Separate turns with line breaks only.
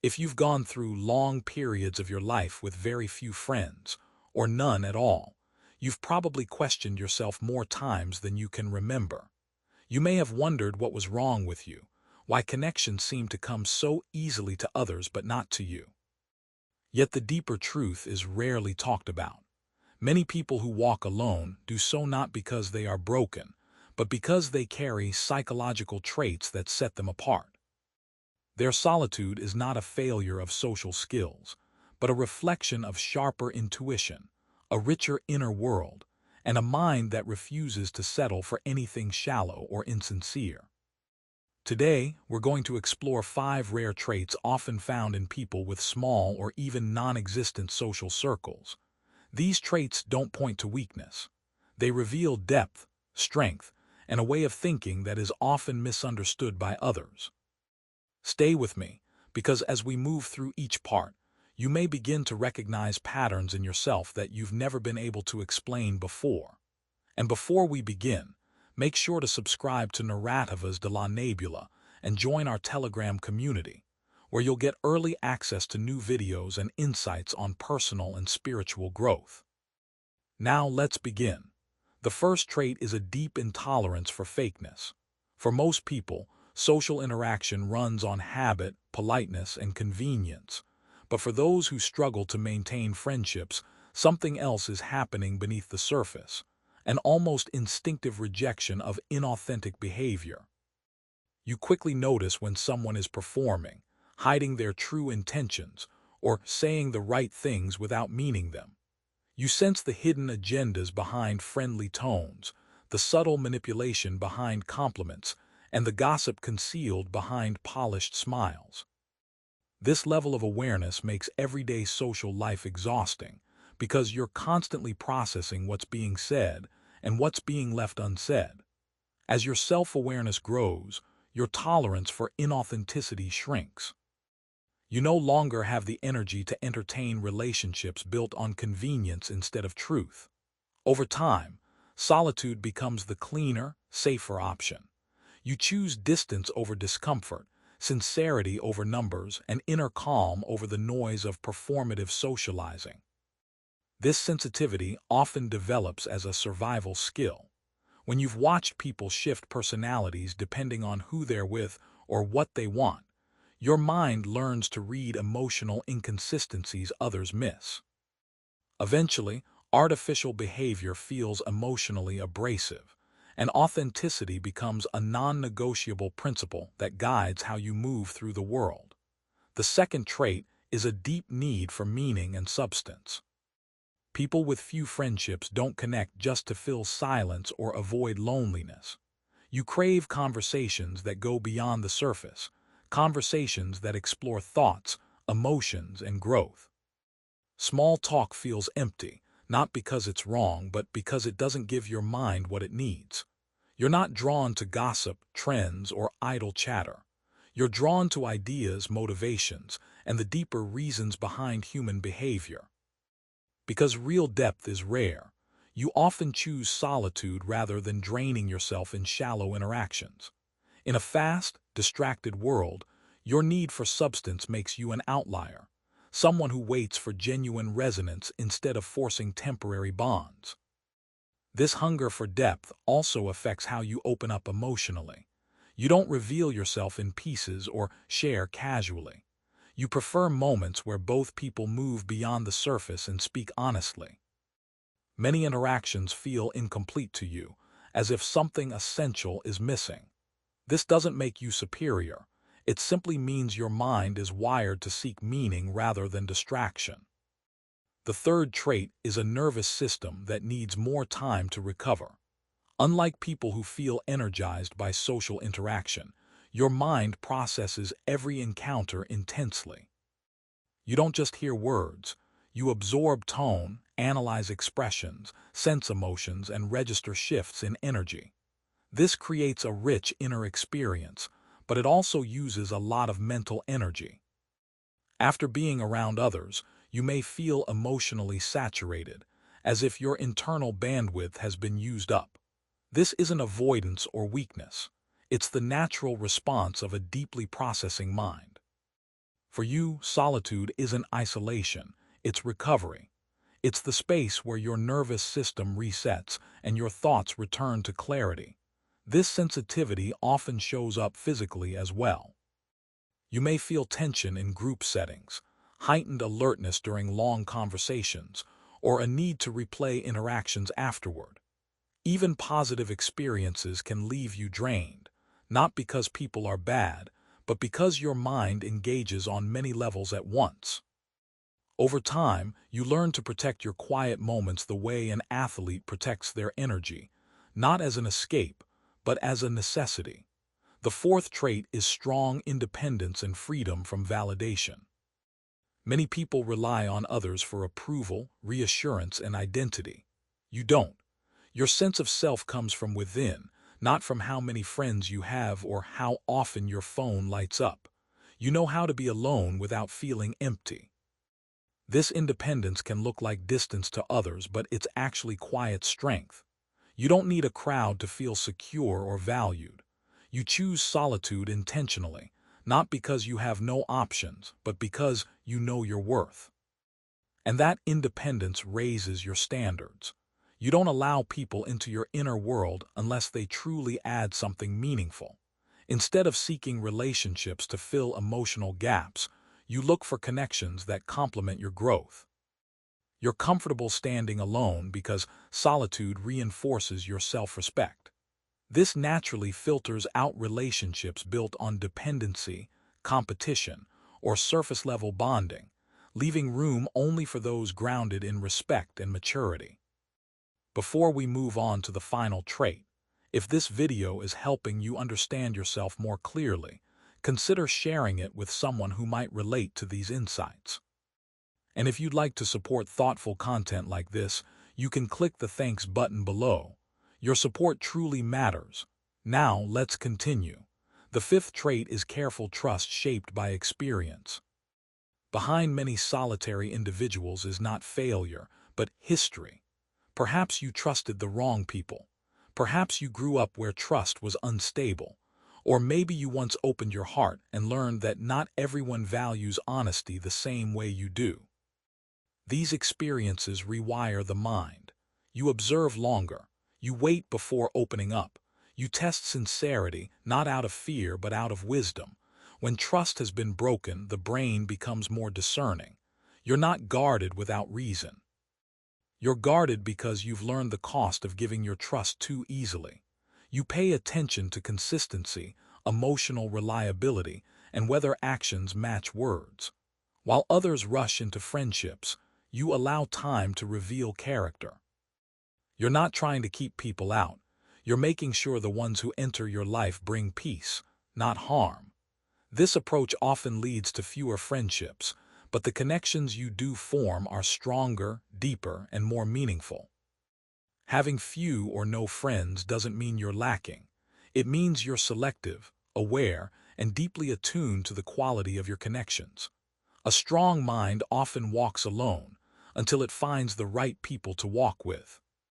If you've gone through long periods of your life with very few friends, or none at all, you've probably questioned yourself more times than you can remember. You may have wondered what was wrong with you, why connections seem to come so easily to others but not to you. Yet the deeper truth is rarely talked about. Many people who walk alone do so not because they are broken, but because they carry psychological traits that set them apart. Their solitude is not a failure of social skills, but a reflection of sharper intuition, a richer inner world, and a mind that refuses to settle for anything shallow or insincere. Today, we're going to explore 5 rare traits often found in people with small or even non-existent social circles. These traits don't point to weakness. They reveal depth, strength, and a way of thinking that is often misunderstood by others. Stay with me, because as we move through each part, you may begin to recognize patterns in yourself that you've never been able to explain before. And before we begin, make sure to subscribe to Narrativas de la Nebula and join our Telegram community, where you'll get early access to new videos and insights on personal and spiritual growth. Now let's begin. The first trait is a deep intolerance for fakeness. For most people, social interaction runs on habit, politeness, and convenience. But for those who struggle to maintain friendships, something else is happening beneath the surface, an almost instinctive rejection of inauthentic behavior. You quickly notice when someone is performing, hiding their true intentions, or saying the right things without meaning them. You sense the hidden agendas behind friendly tones, the subtle manipulation behind compliments, and the gossip concealed behind polished smiles. This level of awareness makes everyday social life exhausting, because you're constantly processing what's being said and what's being left unsaid. As your self-awareness grows, your tolerance for inauthenticity shrinks. You no longer have the energy to entertain relationships built on convenience instead of truth. Over time, solitude becomes the cleaner, safer option. You choose distance over discomfort, sincerity over numbers, and inner calm over the noise of performative socializing. This sensitivity often develops as a survival skill. When you've watched people shift personalities depending on who they're with or what they want, your mind learns to read emotional inconsistencies others miss. Eventually, artificial behavior feels emotionally abrasive, and authenticity becomes a non-negotiable principle that guides how you move through the world. The second trait is a deep need for meaning and substance. People with few friendships don't connect just to fill silence or avoid loneliness. You crave conversations that go beyond the surface, conversations that explore thoughts, emotions, and growth. Small talk feels empty, not because it's wrong, but because it doesn't give your mind what it needs. You're not drawn to gossip, trends, or idle chatter. You're drawn to ideas, motivations, and the deeper reasons behind human behavior. Because real depth is rare, you often choose solitude rather than draining yourself in shallow interactions. In a fast, distracted world, your need for substance makes you an outlier, someone who waits for genuine resonance instead of forcing temporary bonds. This hunger for depth also affects how you open up emotionally. You don't reveal yourself in pieces or share casually. You prefer moments where both people move beyond the surface and speak honestly. Many interactions feel incomplete to you, as if something essential is missing. This doesn't make you superior. It simply means your mind is wired to seek meaning rather than distraction. The third trait is a nervous system that needs more time to recover. Unlike people who feel energized by social interaction, your mind processes every encounter intensely. You don't just hear words, you absorb tone, analyze expressions, sense emotions, and register shifts in energy. This creates a rich inner experience, but it also uses a lot of mental energy. After being around others, you may feel emotionally saturated, as if your internal bandwidth has been used up. This isn't avoidance or weakness. It's the natural response of a deeply processing mind. For you, solitude isn't isolation, it's recovery. It's the space where your nervous system resets and your thoughts return to clarity. This sensitivity often shows up physically as well. You may feel tension in group settings, heightened alertness during long conversations, or a need to replay interactions afterward. Even positive experiences can leave you drained, not because people are bad, but because your mind engages on many levels at once. Over time, you learn to protect your quiet moments the way an athlete protects their energy, not as an escape, but as a necessity. The fourth trait is strong independence and freedom from validation. Many people rely on others for approval, reassurance, and identity. You don't. Your sense of self comes from within, not from how many friends you have or how often your phone lights up. You know how to be alone without feeling empty. This independence can look like distance to others, but it's actually quiet strength. You don't need a crowd to feel secure or valued. You choose solitude intentionally, not because you have no options, but because you know your worth. And that independence raises your standards. You don't allow people into your inner world unless they truly add something meaningful. Instead of seeking relationships to fill emotional gaps, you look for connections that complement your growth. You're comfortable standing alone because solitude reinforces your self-respect. This naturally filters out relationships built on dependency, competition, or surface-level bonding, leaving room only for those grounded in respect and maturity. Before we move on to the final trait, if this video is helping you understand yourself more clearly, consider sharing it with someone who might relate to these insights. And if you'd like to support thoughtful content like this, you can click the thanks button below. Your support truly matters. Now, let's continue. The fifth trait is careful trust shaped by experience. Behind many solitary individuals is not failure, but history. Perhaps you trusted the wrong people. Perhaps you grew up where trust was unstable. Or maybe you once opened your heart and learned that not everyone values honesty the same way you do. These experiences rewire the mind. You observe longer. You wait before opening up. You test sincerity, not out of fear but out of wisdom. When trust has been broken, the brain becomes more discerning. You're not guarded without reason. You're guarded because you've learned the cost of giving your trust too easily. You pay attention to consistency, emotional reliability, and whether actions match words. While others rush into friendships, you allow time to reveal character. You're not trying to keep people out. You're making sure the ones who enter your life bring peace, not harm. This approach often leads to fewer friendships, but the connections you do form are stronger, deeper, and more meaningful. Having few or no friends doesn't mean you're lacking. It means you're selective, aware, and deeply attuned to the quality of your connections. A strong mind often walks alone until it finds the right people to walk with.